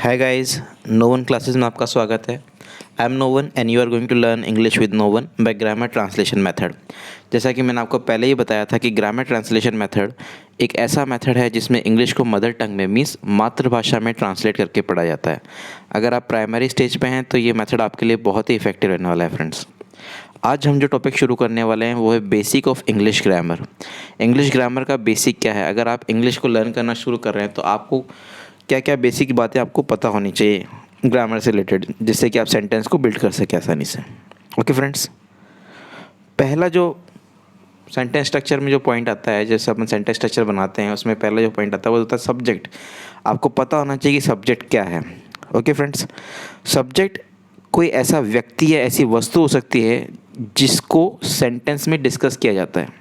Hi guys, known classes में आपका स्वागत है। I am Novan and you are going to learn English with Novan by grammar translation method. जैसा कि मैंने आपको पहले ही बताया था कि ग्रामर ट्रांसलेशन मेथड एक ऐसा मेथड है जिसमें इंग्लिश को मदर टंग में मीन्स मातृभाषा में ट्रांसलेट करके पढ़ा जाता है। अगर आप प्राइमरी स्टेज पे हैं तो ये मेथड आपके लिए बहुत ही इफेक्टिव रहने वाला है फ्रेंड्स। आज हम जो टॉपिक शुरू करने वाले हैं वो है basic of English grammar. English grammar का बेसिक क्या है? अगर आप इंग्लिश को लर्न करना शुरू कर रहे हैं तो आपको क्या क्या बेसिक बातें आपको पता होनी चाहिए ग्रामर से रिलेटेड, जिससे कि आप सेंटेंस को बिल्ड कर सकें आसानी से। ओके फ्रेंड्स, पहला जो सेंटेंस स्ट्रक्चर में जो पॉइंट आता है, जैसे अपन सेंटेंस स्ट्रक्चर बनाते हैं उसमें पहला जो पॉइंट आता है वो होता है सब्जेक्ट। आपको पता होना चाहिए कि सब्जेक्ट क्या है। ओके फ्रेंड्स, सब्जेक्ट कोई ऐसा व्यक्ति या ऐसी वस्तु हो सकती है जिसको सेंटेंस में डिस्कस किया जाता है।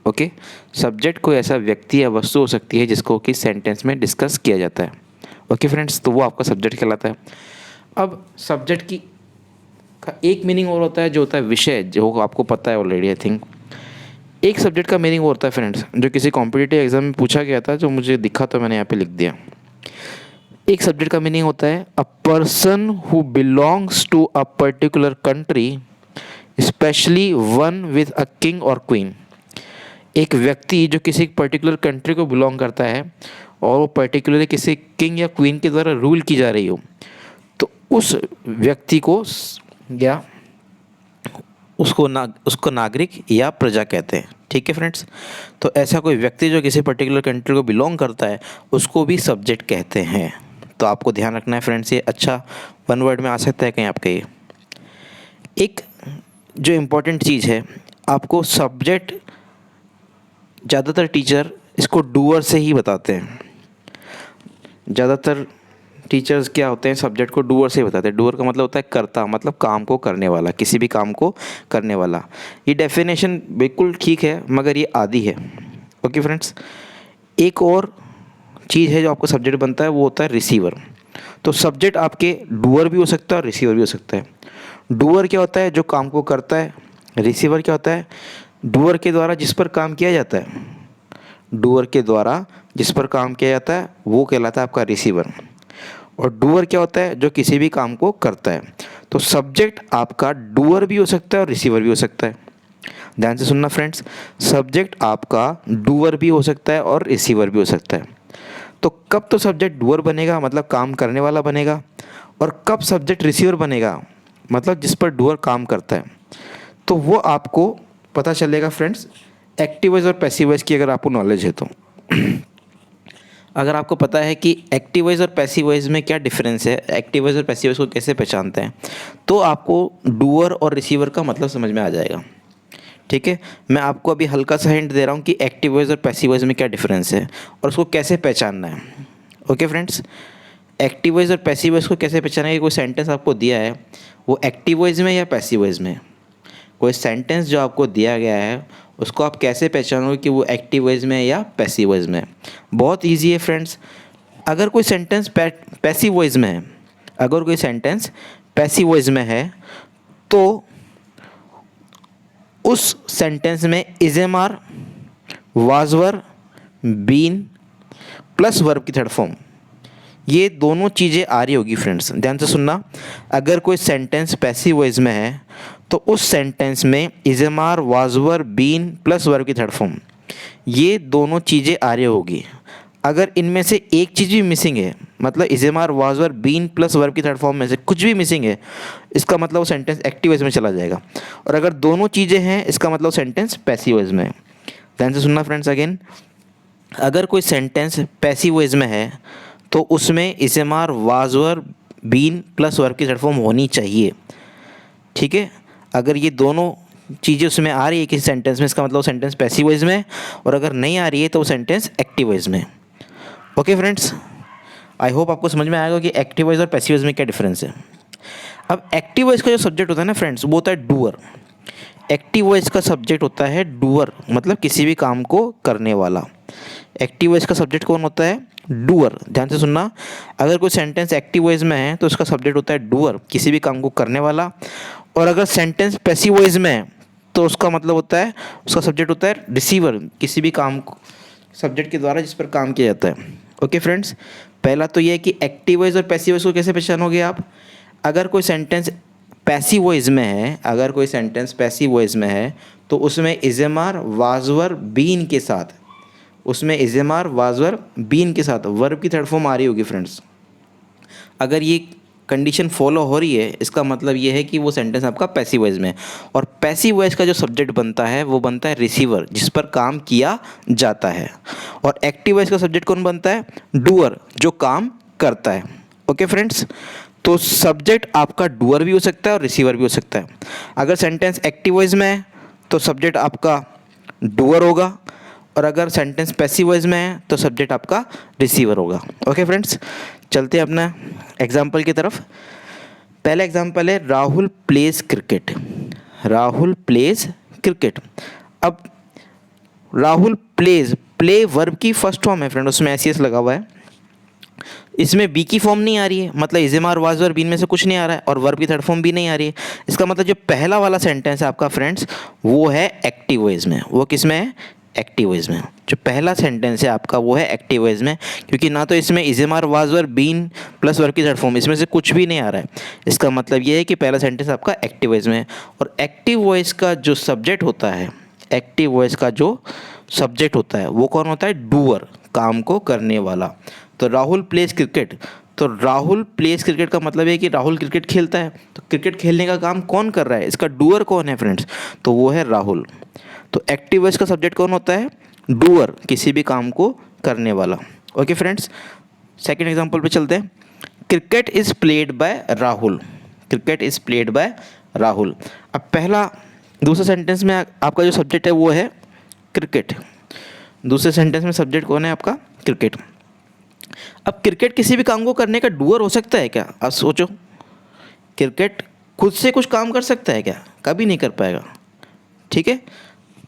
ओके, सब्जेक्ट कोई ऐसा व्यक्ति या वस्तु हो सकती है जिसको कि सेंटेंस में डिस्कस किया जाता है। ओके फ्रेंड्स, तो वो आपका सब्जेक्ट कहलाता है। अब सब्जेक्ट की का एक मीनिंग और होता है जो होता है विषय, जो आपको पता है ऑलरेडी आई थिंक। एक सब्जेक्ट का मीनिंग होता है फ्रेंड्स, जो किसी कॉम्पिटिटिव एग्जाम में पूछा गया था, जो मुझे दिखा तो मैंने यहाँ पे लिख दिया। एक सब्जेक्ट का मीनिंग होता है a person who belongs to a particular country, specially one with a king और क्वीन। एक व्यक्ति जो किसी पर्टिकुलर कंट्री को बिलोंग करता है और वो पर्टिकुलरली किसी किंग या क्वीन के द्वारा रूल की जा रही हो, तो उस व्यक्ति को या उसको नागरिक या प्रजा कहते हैं। ठीक है फ्रेंड्स, तो ऐसा कोई व्यक्ति जो किसी पर्टिकुलर कंट्री को बिलोंग करता है उसको भी सब्जेक्ट कहते हैं। तो आपको ध्यान रखना है फ्रेंड्स, ये अच्छा वन वर्ड में आ सकता है कहीं आपके। ये एक जो इम्पोर्टेंट चीज़ है, आपको सब्जेक्ट ज़्यादातर टीचर इसको डूअर से ही बताते हैं। ज़्यादातर टीचर्स क्या होते हैं, सब्जेक्ट को डूअर से ही बताते हैं। डूअर का मतलब होता है कर्ता, मतलब काम को करने वाला, किसी भी काम को करने वाला। ये डेफिनेशन बिल्कुल ठीक है, मगर ये आधी है। ओके फ्रेंड्स, एक और चीज़ है जो आपका सब्जेक्ट बनता है, वो होता है रिसीवर। तो सब्जेक्ट आपके डूअर भी हो सकता है और रिसीवर भी हो सकता है। डूअर क्या होता है? जो काम को करता है। रिसीवर क्या होता है? डूअर के द्वारा जिस पर काम किया जाता है। डूअर के द्वारा जिस पर काम किया जाता है वो कहलाता है आपका रिसीवर। और डूअर क्या होता है? जो किसी भी काम को करता है। तो सब्जेक्ट आपका डूअर भी हो सकता है और रिसीवर भी हो सकता है। ध्यान से सुनना फ्रेंड्स, सब्जेक्ट आपका डूअर भी हो सकता है और रिसीवर भी हो सकता है। तो कब तो सब्जेक्ट डूअर बनेगा, मतलब काम करने वाला बनेगा, और कब सब्जेक्ट रिसीवर बनेगा, मतलब जिस पर डूअर काम करता है, तो वो आपको पता चलेगा फ्रेंड्स एक्टिव वॉइस और पैसिव वॉइस की अगर आपको नॉलेज है तो। अगर आपको पता है कि एक्टिव वॉइस और पैसिव वॉइस में क्या डिफरेंस है, एक्टिव वॉइस और पैसिव वॉइस को कैसे पहचानते हैं, तो आपको डूअर और रिसीवर का मतलब समझ में आ जाएगा। ठीक है, मैं आपको अभी हल्का सा हिंट दे रहा हूँ कि एक्टिव वॉइस और पैसिव वॉइस में क्या डिफरेंस है और उसको कैसे पहचानना है। ओके फ्रेंड्स, एक्टिव वॉइस और पैसिव वॉइस को कैसे पहचाना है? कोई सेंटेंस आपको दिया है, वो एक्टिव वॉइस में या पैसिव वॉइस में। कोई सेंटेंस जो आपको दिया गया है उसको आप कैसे पहचानोगे कि वो एक्टिव वॉइस में है या पैसिव वॉइस में। बहुत इजी है फ्रेंड्स। अगर कोई सेंटेंस पैसिव वॉइस में है, अगर कोई सेंटेंस पैसिव वॉइस में है, तो उस सेंटेंस में is am are, was were, been plus verb की थर्ड फॉर्म, ये दोनों चीज़ें आ रही होगी फ्रेंड्स। ध्यान से सुनना, अगर कोई सेंटेंस पैसिव वॉइस में है तो उस सेंटेंस में is am are, was were, been plus verb की थर्ड फॉर्म, ये दोनों चीज़ें आ रही होगी। अगर इनमें से एक चीज़ भी मिसिंग है, मतलब is am are, was were, been plus verb की थर्ड फॉर्म में से कुछ भी मिसिंग है, इसका मतलब वो सेंटेंस एक्टिव वॉइस में चला जाएगा। और अगर दोनों चीज़ें हैं, इसका मतलब सेंटेंस पैसिव वॉइस में है। ध्यान से सुनना फ्रेंड्स अगेन, अगर कोई सेंटेंस पैसिव वॉइस में है तो उसमें is am are, was were, been plus verb की थर्ड फॉर्म होनी चाहिए। ठीक है, अगर ये दोनों चीज़ें उसमें आ रही है किसी सेंटेंस में, इसका मतलब सेंटेंस पैसिव वॉइस में है, और अगर नहीं आ रही है तो वो सेंटेंस एक्टिव वॉइस में। ओके फ्रेंड्स, आई होप आपको समझ में आएगा कि एक्टिव वॉइस और पैसिव वॉइस में क्या डिफरेंस है। अब एक्टिव वॉइस का जो सब्जेक्ट होता है ना फ्रेंड्स, वो होता है डूअर। एक्टिव वॉइस का सब्जेक्ट होता है डूअर, मतलब किसी भी काम को करने वाला। एक्टिव वॉइस का सब्जेक्ट कौन होता है? डूअर। ध्यान से सुनना, अगर कोई सेंटेंस एक्टिव वॉइस में है तो उसका सब्जेक्ट होता है डूअर, किसी भी काम को करने वाला। और अगर सेंटेंस पैसिव वॉइस में है तो उसका मतलब होता है, उसका सब्जेक्ट होता है रिसीवर, किसी भी काम को सब्जेक्ट के द्वारा जिस पर काम किया जाता है। ओके फ्रेंड्स, पहला तो ये है कि एक्टिव वॉइस और पैसिव वॉइस को कैसे पहचानोगे आप। अगर कोई सेंटेंस पैसिव वॉइस में है, अगर कोई सेंटेंस पैसिव वॉइस में है तो उसमें इज़ेमार वाज़ वर्ब बीन के साथ, उसमें इज़ेमार वाज़ वर्ब बीन के साथ वर्ब की थर्ड फॉर्म आ रही होगी फ्रेंड्स। अगर ये कंडीशन फॉलो हो रही है इसका मतलब ये है कि वो सेंटेंस आपका पैसिव वॉइस में है। और पैसिव वॉइस का जो सब्जेक्ट बनता है वो बनता है रिसीवर, जिस पर काम किया जाता है। और एक्टिव वॉइस का सब्जेक्ट कौन बनता है, डूअर, जो काम करता है। ओके फ्रेंड्स, तो सब्जेक्ट आपका डूअर भी हो सकता है और रिसीवर भी हो सकता है। अगर सेंटेंस एक्टिव वॉइस में है तो सब्जेक्ट आपका डूअर होगा, और अगर सेंटेंस पैसिव वॉइस में है तो सब्जेक्ट आपका रिसीवर होगा। ओके फ्रेंड्स, चलते हैं अपना एग्जाम्पल की तरफ। पहला एग्जाम्पल है Rahul pledge cricket. Rahul pledge cricket. अब राहुल प्लेज, प्ले वर्ब की फर्स्ट फॉर्म है फ्रेंड, उसमें एस लगा हुआ है। इसमें बी की फॉर्म नहीं आ रही है, मतलब इज़ेमार वाज़ वर्ब बीन में से कुछ नहीं आ रहा है, और वर्ब की थर्ड फॉर्म भी नहीं आ रही है। इसका मतलब जो पहला वाला सेंटेंस है आपका फ्रेंड्स वो है एक्टिव वॉइस में। वो किस में है, एक्टिव वॉइस में। जो पहला सेंटेंस है आपका वो है एक्टिव वॉइस में, क्योंकि ना तो इसमें is am are was verb been plus verb की थर्ड फॉर्म, इसमें से कुछ भी नहीं आ रहा है। इसका मतलब ये है कि पहला सेंटेंस आपका एक्टिव वॉइस में है। और एक्टिव वॉइस का जो सब्जेक्ट होता है, एक्टिव वॉइस का जो सब्जेक्ट होता है वो कौन होता है, डूअर, काम को करने वाला। तो राहुल प्लेज क्रिकेट, तो राहुल प्लेज क्रिकेट का मतलब है कि राहुल क्रिकेट खेलता है। तो क्रिकेट खेलने का काम कौन कर रहा है, इसका डूअर कौन है फ्रेंड्स, तो वो है राहुल। तो एक्टिव वॉइस का सब्जेक्ट कौन होता है, डूअर, किसी भी काम को करने वाला। ओके फ्रेंड्स, सेकंड एग्जांपल पे चलते हैं। Cricket is played by Rahul. Cricket is played by Rahul. अब पहला दूसरे सेंटेंस में आपका जो सब्जेक्ट है वो है क्रिकेट। दूसरे सेंटेंस में सब्जेक्ट कौन है आपका, क्रिकेट। अब क्रिकेट किसी भी काम को करने का डूअर हो सकता है क्या, आप सोचो। क्रिकेट खुद से कुछ काम कर सकता है क्या, कभी नहीं कर पाएगा। ठीक है,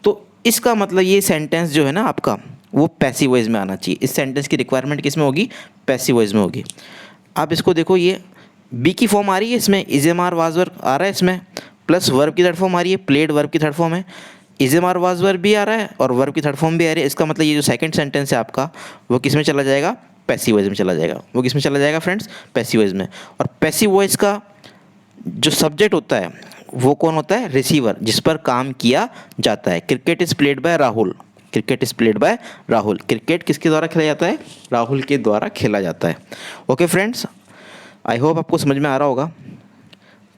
तो इसका मतलब ये सेंटेंस जो है ना आपका वो पैसिव वॉइस में आना चाहिए। इस सेंटेंस की रिक्वायरमेंट किस में होगी, पैसिव वॉइस में होगी। आप इसको देखो, ये बी की फॉर्म आ रही है, इसमें इज़ेमार वाज़ वर्ब आ रहा है इसमें, प्लस वर्ब की थर्ड फॉर्म आ रही है, प्लेड वर्ब की थर्ड फॉर्म है, इज़ेमार वाज़ वर्ब भी आ रहा है और वर्ब की थर्ड फॉर्म भी आ रही है। इसका मतलब ये जो सेकंड सेंटेंस है आपका वो किस में चला जाएगा, पैसिव वॉइस में चला जाएगा। वो किस में चला जाएगा फ्रेंड्स, पैसिव वॉइस में। और पैसिव वॉइस का जो सब्जेक्ट होता है वो कौन होता है, रिसीवर, जिस पर काम किया जाता है। Cricket is played by Rahul. Cricket is played by Rahul. Cricket किसके द्वारा खेला जाता है, राहुल के द्वारा खेला जाता है। ओके फ्रेंड्स, आई होप आपको समझ में आ रहा होगा।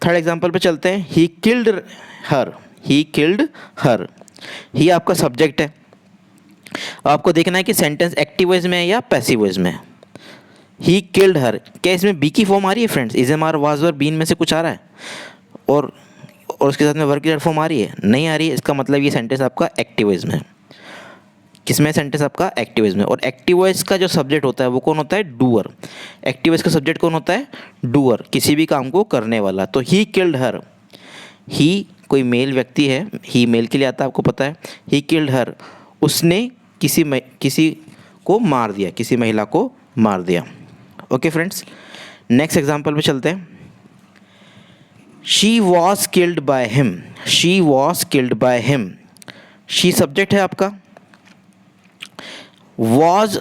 थर्ड एग्जांपल पे चलते हैं। He killed her. He killed her. ही आपका सब्जेक्ट है। आपको देखना है कि सेंटेंस एक्टिव वॉइस में है या पैसिव वॉइस में है। ही किल्ड हर, क्या इसमें बी की फॉर्म आ रही है फ्रेंड्स, इज़ेमार वाज़ वर्ब बीन में से कुछ आ रहा है और उसके साथ में वर्ब की थर्ड फॉर्म आ रही है, नहीं आ रही है। इसका मतलब ये सेंटेंस आपका एक्टिव वॉइस में है। किसमें सेंटेंस आपका एक्टिव वॉइस में। और एक्टिव वॉइस का जो सब्जेक्ट होता है वो कौन होता है, डूअर। एक्टिव वॉइस का सब्जेक्ट कौन होता है, डूअर, किसी भी काम को करने वाला। तो ही किल्ड हर, ही कोई मेल व्यक्ति है, ही मेल के लिए आता है आपको पता है। ही किल्ड हर, उसने किसी को मार दिया, किसी महिला को मार दिया। ओके फ्रेंड्स, नेक्स्ट एग्जाम्पल पे चलते हैं। She was killed by him. She was killed by him. She subject है आपका, वॉज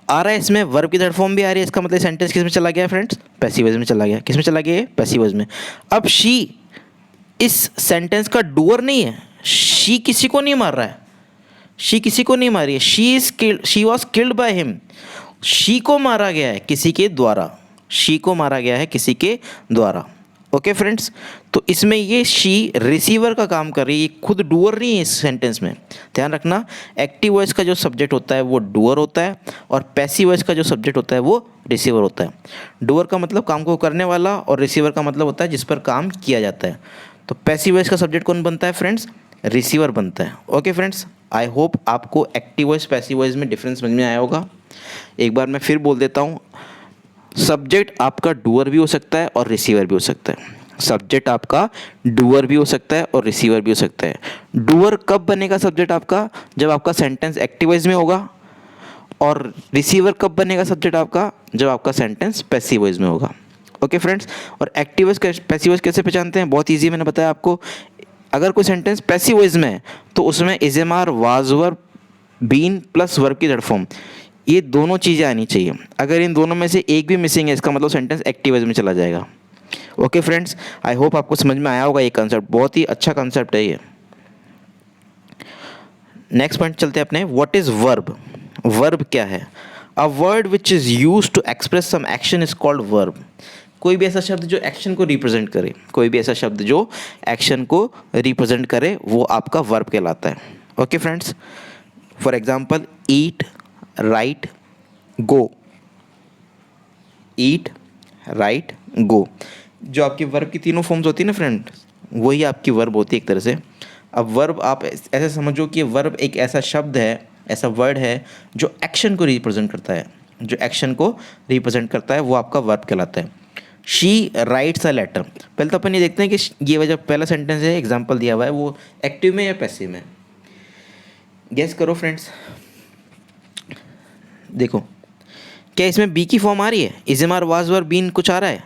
आ रहा है इसमें, वर्ब की थर्ड फॉर्म भी आ रही है। इसका मतलब सेंटेंस किस में चला गया फ्रेंड्स, पैसिव वॉइस में चला गया। किस में चला गया, पैसिव वॉइस में। अब शी इस सेंटेंस का डूअर नहीं है, शी किसी को नहीं मार रहा है, शी किसी को नहीं मारी है। She was killed by him, she को मारा गया है किसी के द्वारा, शी को मारा गया है किसी के द्वारा। ओके फ्रेंड्स, तो इसमें ये शी रिसीवर का काम कर रही है, ये खुद डूअर नहीं है इस सेंटेंस में। ध्यान रखना, एक्टिव वॉइस का जो सब्जेक्ट होता है वो डूअर होता है और पैसिव वॉइस का जो सब्जेक्ट होता है वो रिसीवर होता है। डूअर का मतलब काम को करने वाला और रिसीवर का मतलब होता है जिस पर काम किया जाता है। तो पैसिव वॉइस का सब्जेक्ट कौन बनता है फ्रेंड्स, रिसीवर बनता है। ओके फ्रेंड्स, आई होप आपको एक्टिव वॉइस पैसिव वॉइस में डिफरेंस समझ में आया होगा। एक बार मैं फिर बोल देता हूँ, सब्जेक्ट आपका डूअर भी हो सकता है और रिसीवर भी हो सकता है। सब्जेक्ट आपका डूअर भी हो सकता है और रिसीवर भी हो सकता है। डूअर कब बनेगा सब्जेक्ट आपका, जब आपका सेंटेंस एक्टिव वॉइस में होगा, और रिसीवर कब बनेगा सब्जेक्ट आपका, जब आपका सेंटेंस पैसिव वॉइस में होगा। ओके फ्रेंड्स, और एक्टिव वॉइस पैसिव वॉइस कैसे पहचानते हैं, बहुत ईजी, मैंने बताया आपको। अगर कोई सेंटेंस पैसिव वॉइस में है तो उसमें is am are was verb been plus verb की थर्ड फॉर्म, ये दोनों चीज़ें आनी चाहिए। अगर इन दोनों में से एक भी मिसिंग है, इसका मतलब सेंटेंस एक्टिव वॉइस में चला जाएगा। ओके फ्रेंड्स, आई होप आपको समझ में आया होगा ये कंसेप्ट, बहुत ही अच्छा कंसेप्ट है ये। नेक्स्ट पॉइंट चलते हैं अपने, व्हाट इज वर्ब। वर्ब क्या है? A word which is use to express some action is called verb. कोई भी ऐसा शब्द जो एक्शन को रिप्रेजेंट करे, कोई भी ऐसा शब्द जो एक्शन को रिप्रेजेंट करे, वो आपका वर्ब कहलाता है। Okay friends, for example eat, write, go. Eat, write, go, जो आपकी वर्ब की तीनों फॉर्म्स होती है ना फ्रेंड, वही आपकी वर्ब होती है एक तरह से। अब वर्ब आप ऐसे समझो कि वर्ब एक ऐसा शब्द है, ऐसा वर्ड है जो एक्शन को रिप्रेजेंट करता है, जो एक्शन को रिप्रेजेंट करता है, वो आपका वर्ब कहलाता है। She writes a letter. पहले तो अपन ये देखते हैं कि ये जो पहला सेंटेंस है, एग्जाम्पल दिया हुआ है, वो एक्टिव में या पैसिव में? गेस करो फ्रेंड्स। देखो, क्या इसमें बी की फॉर्म आ रही है? Is am are was were been कुछ आ रहा है?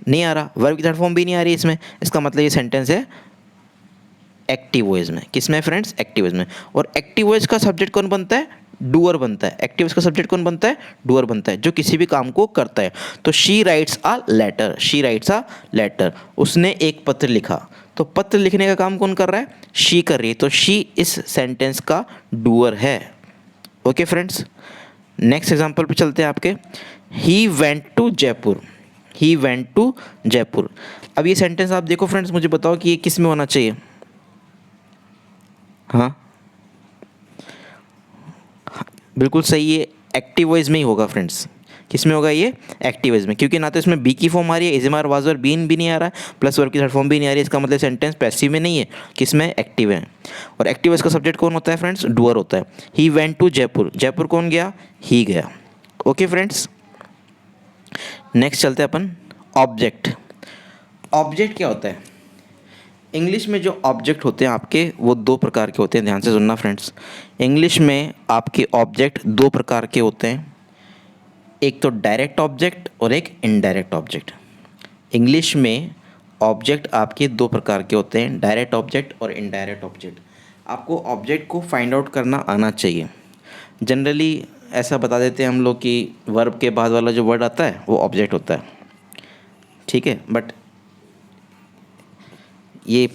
नहीं आ रहा। वर्ब की थर्ड फॉर्म भी नहीं आ रही है इसमें। इसका मतलब ये सेंटेंस है एक्टिव वॉइस में। किस में फ्रेंड्स? एक्टिव वॉइस में। और एक्टिव वॉइस का सब्जेक्ट कौन बनता है? डूअर बनता है। एक्टिव वॉइस का सब्जेक्ट कौन बनता है? डूअर बनता है, जो किसी भी काम को करता है। तो she writes a letter, she writes a letter, उसने एक पत्र लिखा। तो पत्र लिखने का काम कौन कर रहा है? शी कर रही है। तो शी इस सेंटेंस का डूअर है। ओके फ्रेंड्स, नेक्स्ट एग्जाम्पल पे चलते हैं आपके। He went to Jaipur, he went to Jaipur. अब ये सेंटेंस आप देखो फ्रेंड्स, मुझे बताओ कि ये किस में होना चाहिए? हाँ, बिल्कुल सही है, एक्टिव वॉइस में ही होगा फ्रेंड्स। किस में होगा ये? एक्टिव वॉइस में, क्योंकि ना तो इसमें बी की फॉर्म आ रही है, इज़, आर, वाज और बीन भी नहीं आ रहा है, प्लस वर्ब की थर्ड फॉर्म भी नहीं आ रही है। इसका मतलब सेंटेंस पैसिव में नहीं है, किस में? एक्टिव है। और एक्टिव वॉइस का सब्जेक्ट कौन होता है फ्रेंड्स? डूअर होता है। He went to Jaipur, Jaipur कौन गया? ही गया। ओके फ्रेंड्स, नेक्स्ट चलते हैं अपन, ऑब्जेक्ट। ऑब्जेक्ट क्या होता है? इंग्लिश में जो ऑब्जेक्ट होते हैं आपके, वो दो प्रकार के होते हैं। ध्यान से सुनना फ्रेंड्स, इंग्लिश में आपके ऑब्जेक्ट दो प्रकार के होते हैं, एक तो डायरेक्ट ऑब्जेक्ट और एक इनडायरेक्ट ऑब्जेक्ट। इंग्लिश में ऑब्जेक्ट आपके दो प्रकार के होते हैं, डायरेक्ट ऑब्जेक्ट और इनडायरेक्ट ऑब्जेक्ट। आपको ऑब्जेक्ट को फाइंड आउट करना आना चाहिए। जनरली ऐसा बता देते हैं हम लोग कि वर्ब के बाद वाला जो वर्ड आता है वो ऑब्जेक्ट होता है, ठीक है। बट ये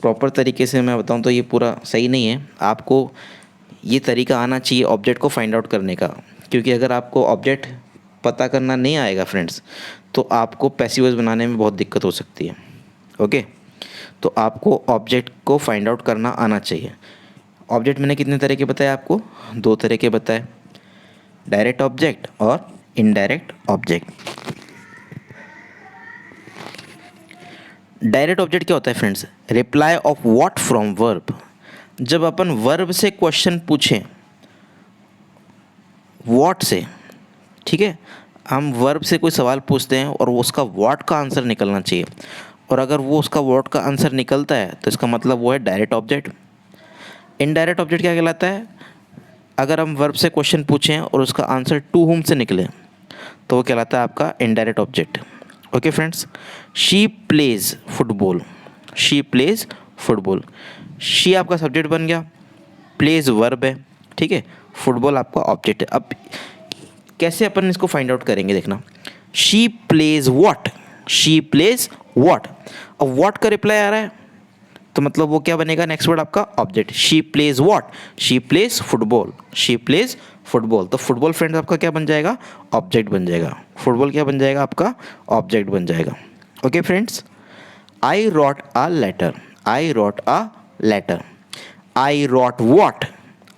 प्रॉपर तरीके से मैं बताऊं तो ये पूरा सही नहीं है। आपको ये तरीका आना चाहिए ऑब्जेक्ट को फाइंड आउट करने का, क्योंकि अगर आपको ऑब्जेक्ट पता करना नहीं आएगा फ्रेंड्स, तो आपको पैसिव वॉइस बनाने में बहुत दिक्कत हो सकती है। ओके, तो आपको ऑब्जेक्ट को फाइंड आउट करना आना चाहिए। ऑब्जेक्ट मैंने कितने तरह के बताए आपको? दो तरह के बताए, डायरेक्ट ऑब्जेक्ट और इनडायरेक्ट ऑब्जेक्ट। डायरेक्ट ऑब्जेक्ट क्या होता है friends? Reply off what from verb. जब अपन वर्ब से क्वेश्चन पूछें, व्हाट से, ठीक है, हम वर्ब से कोई सवाल पूछते हैं और उसका व्हाट का आंसर निकलना चाहिए, और अगर वो उसका व्हाट का आंसर निकलता है तो इसका मतलब वो है डायरेक्ट ऑब्जेक्ट। इनडायरेक्ट ऑब्जेक्ट क्या कहलाता है? अगर हम वर्ब से क्वेश्चन पूछें और उसका आंसर टू हुम से निकले, तो वो कहलाता है आपका indirect object. Okay friends, she plays football, she plays football. She आपका सब्जेक्ट बन गया, प्लेज वर्ब है, ठीक है, फुटबॉल आपका ऑब्जेक्ट है। अब कैसे अपन इसको फाइंड आउट करेंगे, देखना। She plays what, she plays what. अब व्हाट का रिप्लाई आ रहा है, तो मतलब वो क्या बनेगा? नेक्स्ट वर्ड आपका object. She plays what? She plays football, she plays football. तो फुटबॉल फ्रेंड्स आपका क्या बन जाएगा? ऑब्जेक्ट बन जाएगा। फुटबॉल क्या बन जाएगा आपका? ऑब्जेक्ट बन जाएगा। Okay friends, I wrote a letter, I wrote a letter. I wrote what?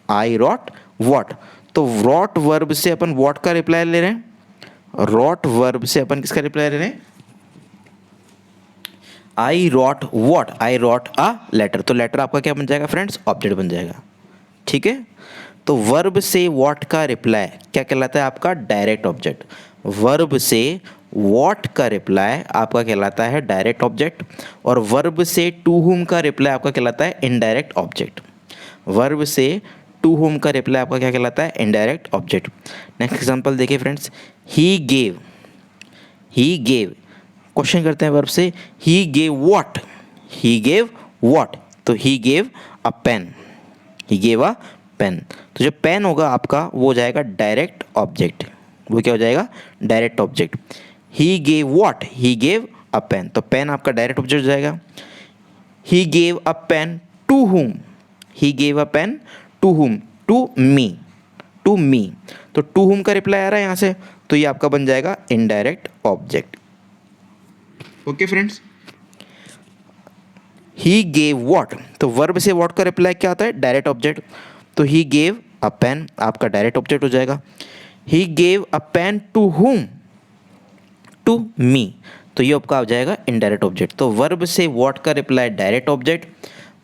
I wrote what. तो रॉट वर्ब से अपन व्हाट का रिप्लाई ले रहे हैं, रॉट वर्ब से अपन किसका रिप्लाई ले रहे हैं? I wrote what? I wrote a letter. तो लेटर आपका क्या बन जाएगा फ्रेंड्स? ऑब्जेक्ट बन जाएगा, ठीक है। तो वर्ब से वॉट का रिप्लाई क्या कहलाता है आपका? Direct object. वर्ब से वॉट का रिप्लाई आपका कहलाता है डायरेक्ट ऑब्जेक्ट, और वर्ब से टू हुम का रिप्लाई आपका कहलाता है इनडायरेक्ट ऑब्जेक्ट। वर्ब से टू हुम का रिप्लाई आपका क्या कहलाता है? Indirect object. नेक्स्ट एग्जांपल देखिए friends, he gave, he gave, question करते हैं वर्ब से, he gave what? He gave what? तो he gave a pen, he gave a pen. तो जो पेन होगा आपका वो हो जाएगा डायरेक्ट ऑब्जेक्ट। वो क्या हो जाएगा? Direct object. He gave what? He gave a pen. तो पेन आपका डायरेक्ट ऑब्जेक्ट हो जाएगा। He gave a pen to whom? He gave a pen to whom? To me. To me. तो टू हुम का रिप्लाई आ रहा है यहाँ से, तो ये आपका बन जाएगा indirect object. Okay friends. He gave what? तो वर्ब से वॉट का रिप्लाई क्या आता है? Direct object. तो ही गेव अ पेन आपका डायरेक्ट ऑब्जेक्ट हो जाएगा। He gave a pen to whom? To me. तो ये आपका आ जाएगा इनडायरेक्ट ऑब्जेक्ट। तो वर्ब से वॉट का रिप्लाई डायरेक्ट ऑब्जेक्ट,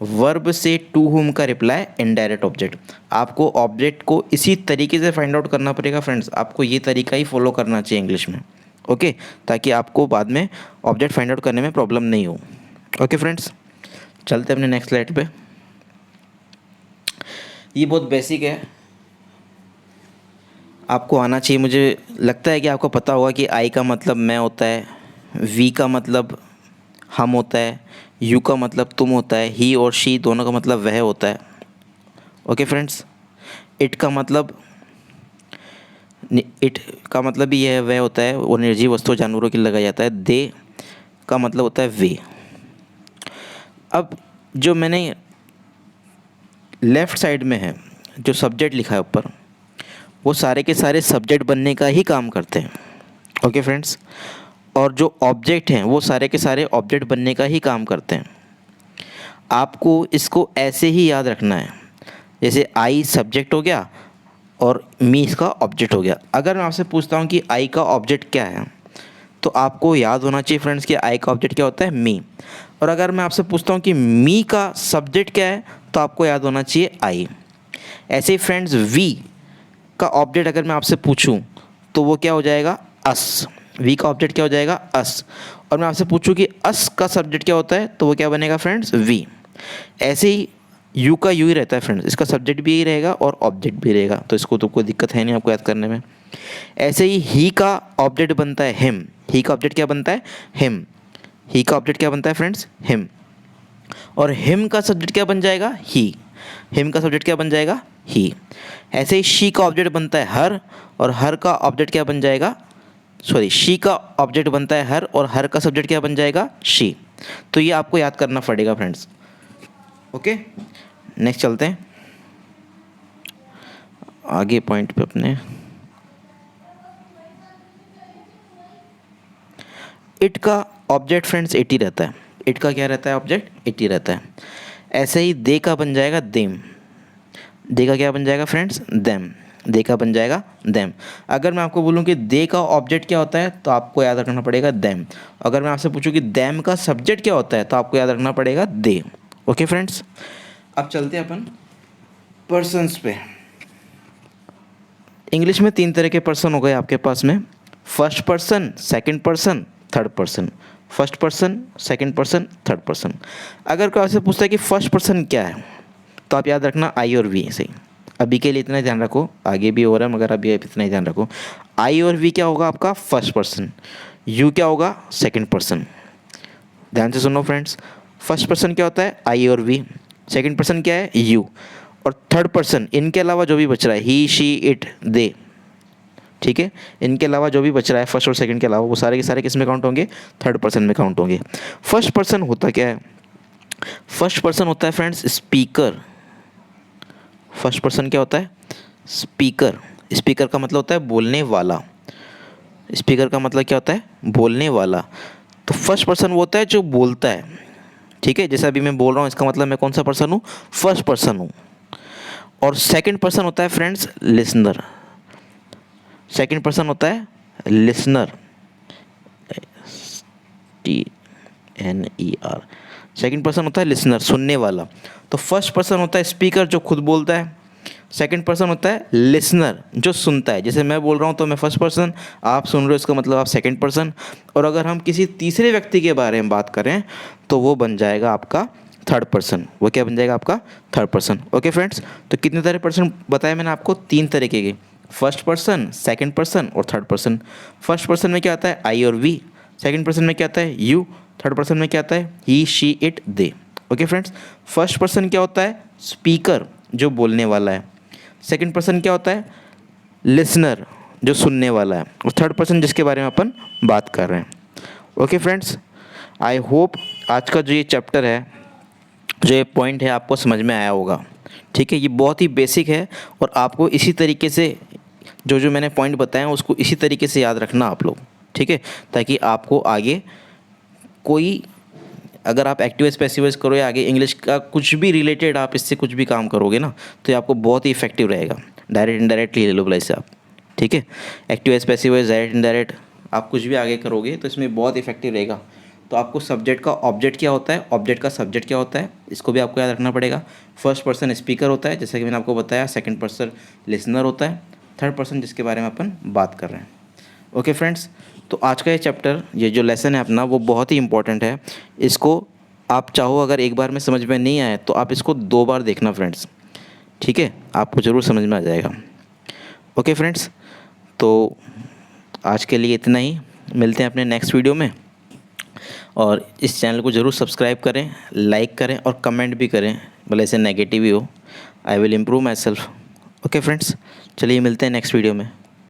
वर्ब से टू हुम का रिप्लाई इनडायरेक्ट ऑब्जेक्ट। आपको ऑब्जेक्ट को इसी तरीके से फाइंड आउट करना पड़ेगा फ्रेंड्स। आपको ये तरीका ही फॉलो करना चाहिए इंग्लिश में, ओके, ताकि आपको बाद में ऑब्जेक्ट फाइंड आउट करने में प्रॉब्लम नहीं हो। ओके फ्रेंड्स, चलते अपने नेक्स्ट स्लाइड पे। ये बहुत बेसिक है, आपको आना चाहिए। मुझे लगता है कि आपको पता होगा कि आई का मतलब मैं होता है, वी का मतलब हम होता है, यू का मतलब तुम होता है, ही और शी दोनों का मतलब वह होता है। Okay friends. इट का मतलब भी यह वह होता है, वो निर्जीव वस्तु जानवरों के लिए लगाया जाता है। दे का मतलब होता है वे। अब जो मैंने लेफ़्ट साइड में है जो सब्जेक्ट लिखा है ऊपर, वो सारे के सारे सब्जेक्ट बनने का ही काम करते हैं। Okay friends. और जो ऑब्जेक्ट हैं वो सारे के सारे ऑब्जेक्ट बनने का ही काम करते हैं। आपको इसको ऐसे ही याद रखना है, जैसे आई सब्जेक्ट हो गया और मी इसका ऑब्जेक्ट हो गया। अगर मैं आपसे पूछता हूँ कि आई का ऑब्जेक्ट क्या है, तो आपको याद होना चाहिए फ्रेंड्स कि आई का ऑब्जेक्ट क्या होता है? मी। और अगर मैं आपसे पूछता हूँ कि मी का सब्जेक्ट क्या है, तो आपको याद होना चाहिए आई। ऐसे ही फ्रेंड्स वी का ऑब्जेक्ट अगर मैं आपसे पूछूं तो वो क्या हो जाएगा? अस। वी का ऑब्जेक्ट क्या हो जाएगा? अस। और मैं आपसे पूछूं कि अस का सब्जेक्ट क्या होता है, तो वो क्या बनेगा फ्रेंड्स? वी। ऐसे ही यू का यू ही रहता है फ्रेंड्स, इसका सब्जेक्ट भी यही रहेगा और ऑब्जेक्ट भी रहेगा, तो इसको तो कोई दिक्कत है नहीं आपको याद करने में। ऐसे ही का ऑब्जेक्ट बनता है हिम। ही का ऑब्जेक्ट क्या बनता है? हिम। ही का ऑब्जेक्ट क्या बनता है फ्रेंड्स? हिम। और हिम का सब्जेक्ट क्या बन जाएगा? ही। हिम का सब्जेक्ट क्या बन जाएगा? ही। ऐसे ही शी का ऑब्जेक्ट बनता है हर, और हर का ऑब्जेक्ट क्या बन जाएगा? सॉरी, शी का ऑब्जेक्ट बनता है हर और हर का सब्जेक्ट क्या बन जाएगा? शी। तो ये आपको याद करना पड़ेगा फ्रेंड्स। ओके, नेक्स्ट चलते हैं आगे पॉइंट पे अपने। इट का ऑब्जेक्ट फ्रेंड्स इट ही रहता है। इट का क्या रहता है? ऑब्जेक्ट इट ही रहता है। ऐसे ही दे का बन जाएगा देम। दे का क्या बन जाएगा फ्रेंड्स? देम। दे का बन जाएगा देम। अगर मैं आपको बोलूं कि दे का ऑब्जेक्ट क्या होता है, तो आपको याद रखना पड़ेगा देम। अगर मैं आपसे पूछूं कि देम का सब्जेक्ट क्या होता है, तो आपको याद रखना पड़ेगा दे। ओके फ्रेंड्स, अब चलते हैं अपन पर्सन्स पे। इंग्लिश में 3 तरह के पर्सन हो गए आपके पास में, first person, second person, third person. First person, second person, third person. अगर कोई आपसे पूछता है कि फर्स्ट पर्सन क्या है, तो आप याद रखना आई और वी से। अभी के लिए इतना ही ध्यान रखो, आगे भी हो रहा है मगर अभी इतना ही ध्यान रखो। आई और वी क्या होगा आपका? First person. यू क्या होगा? Second person. ध्यान से सुनो फ्रेंड्स, फर्स्ट पर्सन क्या होता है? आई और वी। सेकंड पर्सन क्या है? यू। और थर्ड पर्सन इनके अलावा जो भी बच रहा है, ही, शी, इट, दे, ठीक है, इनके अलावा जो भी बच रहा है फर्स्ट और सेकंड के अलावा, वो सारे के सारे किस में काउंट होंगे? थर्ड पर्सन में काउंट होंगे। फर्स्ट पर्सन होता क्या है? फर्स्ट पर्सन होता है फ्रेंड्स स्पीकर। फर्स्ट पर्सन क्या होता है? स्पीकर। स्पीकर का मतलब होता है बोलने वाला। स्पीकर का मतलब क्या होता है? बोलने वाला। तो फर्स्ट पर्सन वो होता है जो बोलता है, ठीक है, जैसे अभी मैं बोल रहा हूँ, इसका मतलब मैं कौन सा पर्सन हूँ? फर्स्ट पर्सन हूँ। और सेकंड पर्सन होता है फ्रेंड्स लिसनर। सेकंड पर्सन होता है लिसनर, TNER। सेकंड पर्सन होता है लिसनर, सुनने वाला। तो फर्स्ट पर्सन होता है स्पीकर जो खुद बोलता है, सेकंड पर्सन होता है लिसनर जो सुनता है। जैसे मैं बोल रहा हूँ तो मैं फर्स्ट पर्सन, आप सुन रहे हो इसका मतलब आप सेकंड पर्सन। और अगर हम किसी तीसरे व्यक्ति के बारे में बात करें तो वो बन जाएगा आपका थर्ड पर्सन। वो क्या बन जाएगा आपका? Third person. ओके फ्रेंड्स, तो कितने तरह पर्सन बताए मैंने आपको? 3 तरीके के, फर्स्ट पर्सन, सेकंड पर्सन और थर्ड पर्सन। फर्स्ट पर्सन में क्या आता है? आई और वी। सेकंड पर्सन में क्या आता है? यू। थर्ड पर्सन में क्या आता है? He, she, it, they. Okay friends, first person क्या होता है? स्पीकर जो बोलने वाला है। सेकंड पर्सन क्या होता है? लिसनर, जो सुनने वाला है। और थर्ड पर्सन जिसके बारे में अपन बात कर रहे हैं। ओके फ्रेंड्स, आई होप आज का जो ये चैप्टर है, जो ये पॉइंट है, आपको समझ में आया होगा। ठीक है, ये बहुत ही बेसिक है और आपको इसी तरीके से जो जो मैंने पॉइंट बताए हैं उसको इसी तरीके से याद रखना आप लोग। ठीक है, ताकि आपको आगे कोई, अगर आप एक्टिव वॉइस पैसिव वॉइस करो या आगे इंग्लिश का कुछ भी रिलेटेड आप इससे कुछ भी काम करोगे ना, तो ये आपको बहुत ही इफेक्टिव रहेगा। डायरेक्ट इनडायरेक्टली ले लो भला इसे आप। ठीक है, active voice passive voice direct indirect आप कुछ भी आगे करोगे तो इसमें बहुत इफेक्टिव रहेगा। तो आपको सब्जेक्ट का ऑब्जेक्ट क्या होता है, ऑब्जेक्ट का सब्जेक्ट क्या होता है, इसको भी आपको याद रखना पड़ेगा। फर्स्ट पर्सन स्पीकर होता है, जैसा कि मैंने आपको बताया। सेकंड पर्सन लिसनर होता है। थर्ड पर्सन जिसके बारे में अपन बात कर रहे हैं। ओके फ्रेंड्स, तो आज का ये चैप्टर, ये जो लेसन है अपना, वो बहुत ही इंपॉर्टेंट है। इसको आप चाहो अगर एक बार में समझ में नहीं आए तो आप इसको 2 बार देखना फ्रेंड्स। ठीक है, आपको ज़रूर समझ में आ जाएगा। ओके फ्रेंड्स, तो आज के लिए इतना ही। मिलते हैं अपने नेक्स्ट वीडियो में। और इस चैनल को ज़रूर सब्सक्राइब करें, लाइक करें और कमेंट भी करें, भले ऐसे नेगेटिव ही हो। I will improve my self. Okay friends, चलिए मिलते हैं नेक्स्ट वीडियो में।